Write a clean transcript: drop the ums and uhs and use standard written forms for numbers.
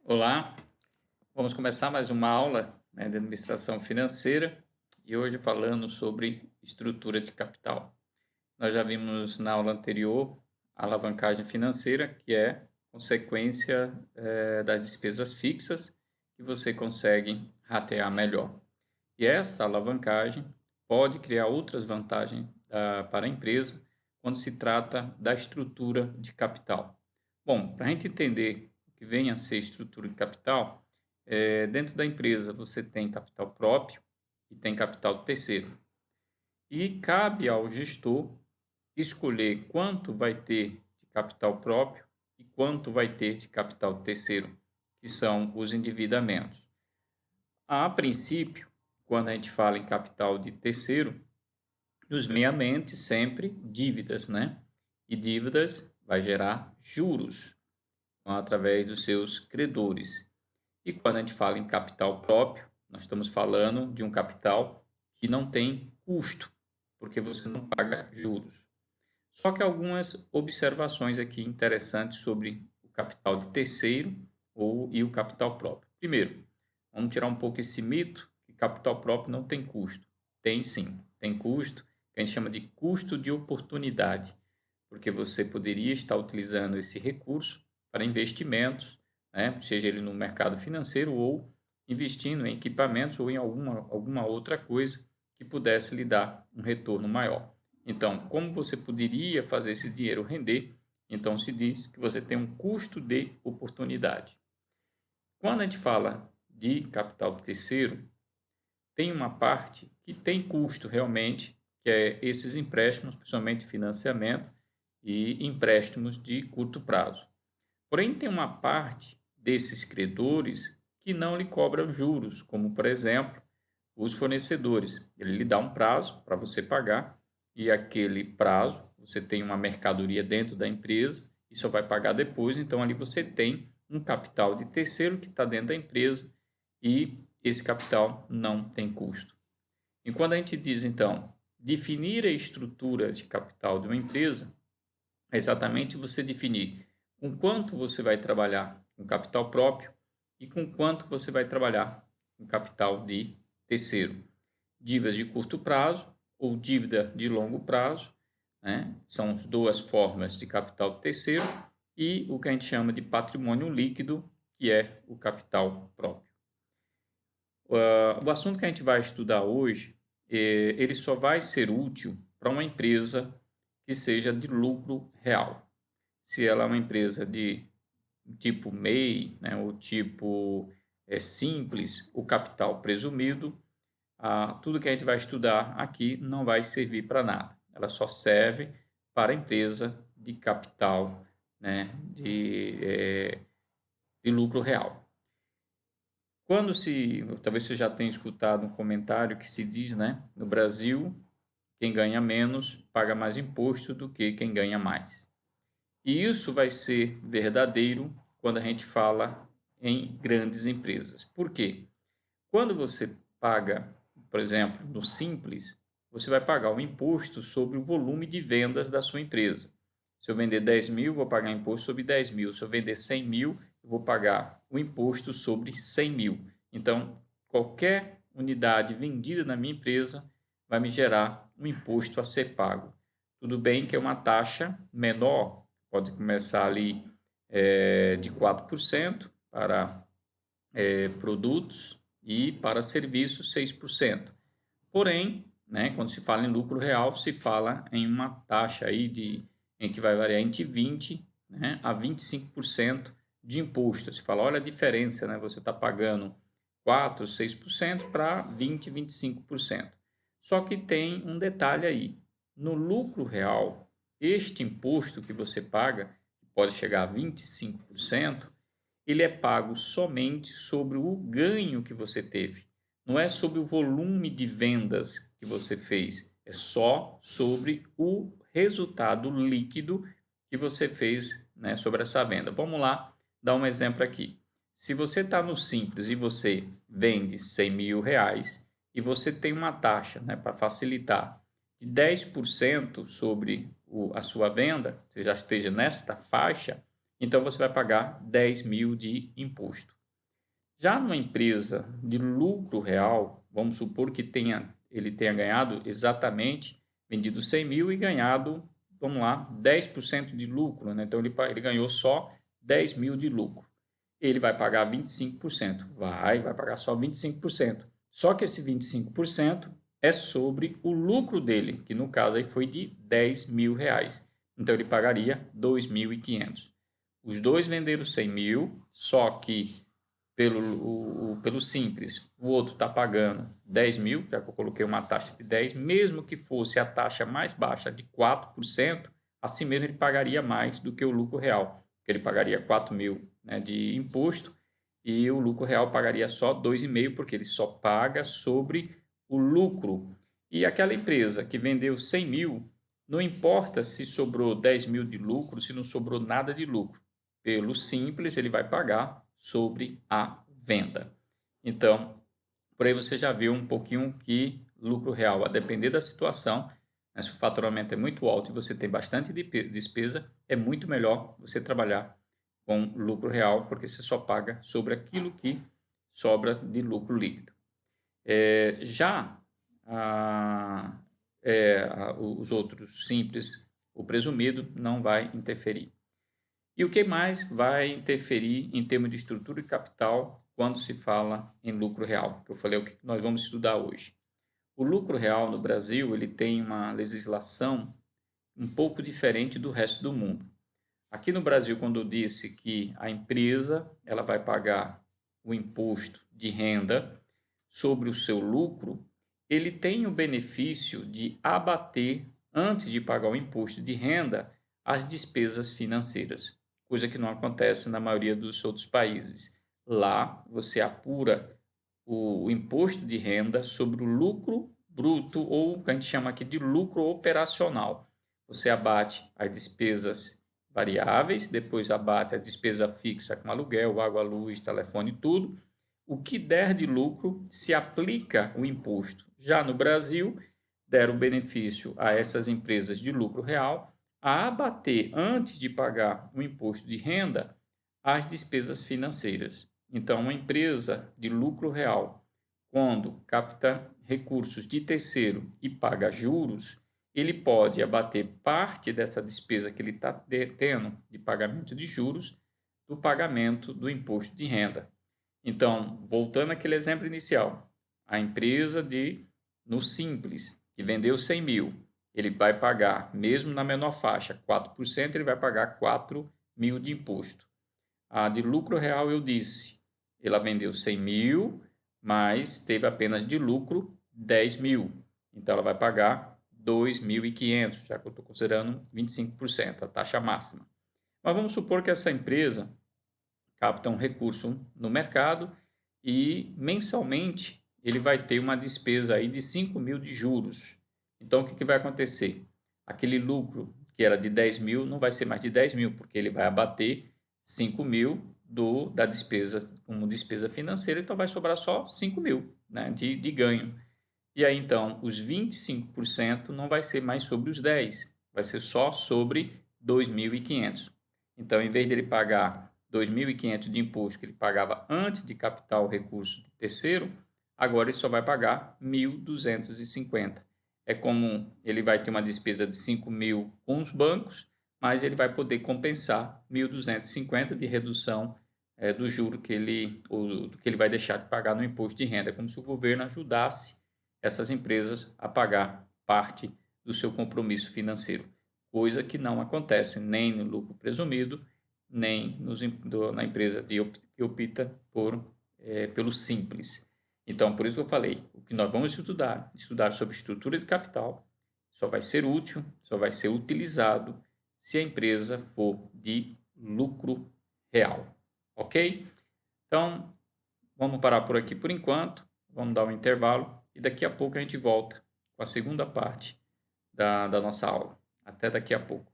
Olá, vamos começar mais uma aula, de administração financeira e hoje falando sobre estrutura de capital. Nós já vimos na aula anterior a alavancagem financeira, que é consequência das despesas fixas que você consegue ratear melhor. E essa alavancagem pode criar outras vantagens para a empresa quando se trata da estrutura de capital. Bom, para a gente entender o que vem a ser estrutura de capital, dentro da empresa você tem capital próprio e tem capital terceiro. E cabe ao gestor escolher quanto vai ter de capital próprio e quanto vai ter de capital terceiro, que são os endividamentos. A princípio, quando a gente fala em capital de terceiro, nos vem à mente sempre dívidas, né? E dívidas vai gerar juros através dos seus credores. E quando a gente fala em capital próprio, nós estamos falando de um capital que não tem custo, porque você não paga juros. Só que algumas observações aqui interessantes sobre o capital de terceiro e o capital próprio. Primeiro, vamos tirar um pouco esse mito que capital próprio não tem custo. Tem sim, tem custo, que a gente chama de custo de oportunidade, porque você poderia estar utilizando esse recurso para investimentos, né, seja ele no mercado financeiro ou investindo em equipamentos ou em alguma outra coisa que pudesse lhe dar um retorno maior. Então, como você poderia fazer esse dinheiro render? Então, se diz que você tem um custo de oportunidade. Quando a gente fala de capital terceiro, tem uma parte que tem custo realmente, que é esses empréstimos, principalmente financiamento e empréstimos de curto prazo. Porém, tem uma parte desses credores que não lhe cobram juros, como, por exemplo, os fornecedores. Ele lhe dá um prazo para você pagar e aquele prazo, você tem uma mercadoria dentro da empresa e só vai pagar depois. Então, ali você tem um capital de terceiro que está dentro da empresa e esse capital não tem custo. E quando a gente diz, então, definir a estrutura de capital de uma empresa, é exatamente você definir com quanto você vai trabalhar com capital próprio e com quanto você vai trabalhar com capital de terceiro. Dívidas de curto prazo ou dívida de longo prazo, né? São as duas formas de capital terceiro e o que a gente chama de patrimônio líquido, que é o capital próprio. O assunto que a gente vai estudar hoje, ele só vai ser útil para uma empresa que seja de lucro real. Se ela é uma empresa de tipo MEI, né, ou tipo simples, o capital presumido, tudo que a gente vai estudar aqui não vai servir para nada. Ela só serve para a empresa de capital, né, de lucro real. Talvez você já tenha escutado um comentário que se diz, né, no Brasil, quem ganha menos paga mais imposto do que quem ganha mais. E isso vai ser verdadeiro quando a gente fala em grandes empresas. Por quê? Quando você paga, por exemplo, no Simples, você vai pagar um imposto sobre o volume de vendas da sua empresa. Se eu vender 10 mil, vou pagar imposto sobre 10 mil. Se eu vender 100 mil, eu vou pagar o imposto sobre 100 mil. Então, qualquer unidade vendida na minha empresa vai me gerar um imposto a ser pago. Tudo bem que é uma taxa menor, pode começar ali de 4% para produtos e para serviços 6%. Porém, né, quando se fala em lucro real, se fala em uma taxa aí em que vai variar entre 20%, né, a 25% de imposto. Se fala, olha a diferença, né, você está pagando 4%, 6% para 20%, 25%. Só que tem um detalhe aí. No lucro real, este imposto que você paga, que pode chegar a 25%, ele é pago somente sobre o ganho que você teve. Não é sobre o volume de vendas que você fez, é só sobre o resultado líquido que você fez, né, sobre essa venda. Vamos lá dar um exemplo aqui. Se você está no Simples e você vende 100 mil reais e você tem uma taxa, né, para facilitar, de 10% sobre a sua venda, você já esteja nesta faixa, então você vai pagar 10 mil de imposto. Já numa empresa de lucro real, vamos supor que ele tenha ganhado exatamente, vendido 100 mil e ganhado, vamos lá, 10% de lucro, né? Então ele ganhou só 10 mil de lucro. Ele vai pagar 25%. Vai pagar só 25%. Só que esse 25% é sobre o lucro dele, que no caso aí foi de 10 mil reais. Então ele pagaria 2.500. Os dois venderam 100 mil, só que pelo Simples, o outro está pagando 10 mil, já que eu coloquei uma taxa de 10, mesmo que fosse a taxa mais baixa de 4%, assim mesmo ele pagaria mais do que o lucro real, que ele pagaria 4 mil, né, de imposto, e o lucro real pagaria só 2,5, porque ele só paga sobre o lucro. E aquela empresa que vendeu 100 mil, não importa se sobrou 10 mil de lucro, se não sobrou nada de lucro. Pelo Simples, ele vai pagar sobre a venda. Então, por aí você já viu um pouquinho que lucro real, a depender da situação, né, se o faturamento é muito alto e você tem bastante despesa, é muito melhor você trabalhar com lucro real, porque você só paga sobre aquilo que sobra de lucro líquido. Já os outros simples, o presumido, não vai interferir. E o que mais vai interferir em termos de estrutura de capital quando se fala em lucro real? Que eu falei o que nós vamos estudar hoje. O lucro real no Brasil ele tem uma legislação um pouco diferente do resto do mundo. Aqui no Brasil, quando eu disse que a empresa ela vai pagar o imposto de renda sobre o seu lucro, ele tem o benefício de abater, antes de pagar o imposto de renda, as despesas financeiras, coisa que não acontece na maioria dos outros países. Lá, você apura o imposto de renda sobre o lucro bruto, ou o que a gente chama aqui de lucro operacional. Você abate as despesas variáveis, depois abate a despesa fixa com aluguel, água, luz, telefone, tudo. O que der de lucro se aplica o imposto. Já no Brasil, deram benefício a essas empresas de lucro real a abater, antes de pagar o imposto de renda, as despesas financeiras. Então, uma empresa de lucro real, quando capta recursos de terceiro e paga juros, ele pode abater parte dessa despesa que ele está tendo de pagamento de juros do pagamento do imposto de renda. Então, voltando àquele exemplo inicial, a empresa no Simples, que vendeu 100 mil, ele vai pagar, mesmo na menor faixa, 4%, ele vai pagar 4 mil de imposto. A de lucro real, eu disse, ela vendeu 100 mil, mas teve apenas de lucro 10 mil. Então, ela vai pagar 2.500, já que eu estou considerando 25%, a taxa máxima. Mas vamos supor que essa empresa capta um recurso no mercado e mensalmente ele vai ter uma despesa aí de 5 mil de juros. Então, o que vai acontecer? Aquele lucro que era de 10 mil não vai ser mais de 10 mil, porque ele vai abater 5 mil da despesa como despesa financeira, então vai sobrar só 5 mil, né, de ganho. E aí, então, os 25% não vai ser mais sobre os 10, vai ser só sobre 2.500. Então, em vez dele pagar 2.500 de imposto que ele pagava antes de captar o recurso de terceiro, agora ele só vai pagar 1.250. É como ele vai ter uma despesa de 5 mil com os bancos, mas ele vai poder compensar 1.250 de redução do juro que ele vai deixar de pagar no imposto de renda. É como se o governo ajudasse essas empresas a pagar parte do seu compromisso financeiro, coisa que não acontece nem no lucro presumido, nem na empresa que opta pelo Simples. Então, por isso que eu falei, o que nós vamos estudar sobre estrutura de capital, só vai ser útil, só vai ser utilizado se a empresa for de lucro real, ok? Então, vamos parar por aqui por enquanto, vamos dar um intervalo e daqui a pouco a gente volta com a segunda parte da nossa aula. Até daqui a pouco.